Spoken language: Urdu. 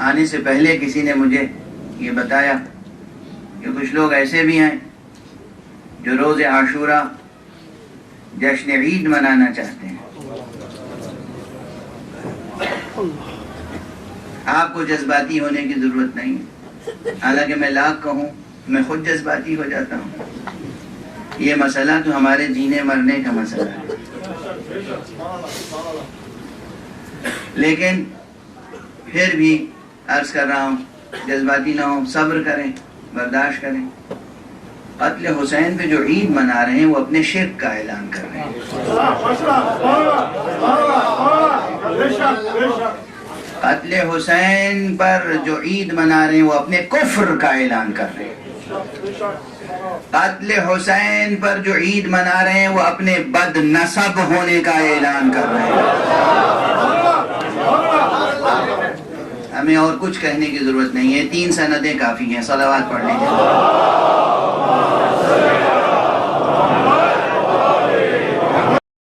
آنے سے پہلے کسی نے مجھے یہ بتایا کہ کچھ لوگ ایسے بھی ہیں جو روز عاشورہ جشن عید منانا چاہتے ہیں. آپ کو جذباتی ہونے کی ضرورت نہیں ہے، حالانکہ میں لاکھ کہوں میں خود جذباتی ہو جاتا ہوں. یہ مسئلہ تو ہمارے جینے مرنے کا مسئلہ ہے، لیکن پھر بھی عرض کر رہا ہوں جذباتی نہ ہوں، صبر کریں، برداشت کریں. قتل حسین پہ جو عید منا رہے ہیں وہ اپنے شرک کا اعلان کر رہے ہیں. قتل حسین پر جو عید منا رہے ہیں وہ اپنے کفر کا اعلان کر رہے ہیں. قتل حسین پر جو عید منا رہے ہیں وہ اپنے بد نسب ہونے کا اعلان کر رہے ہیں. ہمیں اور کچھ کہنے کی ضرورت نہیں ہے، 3 سندیں کافی ہیں. صلوات پڑھ لیجیے.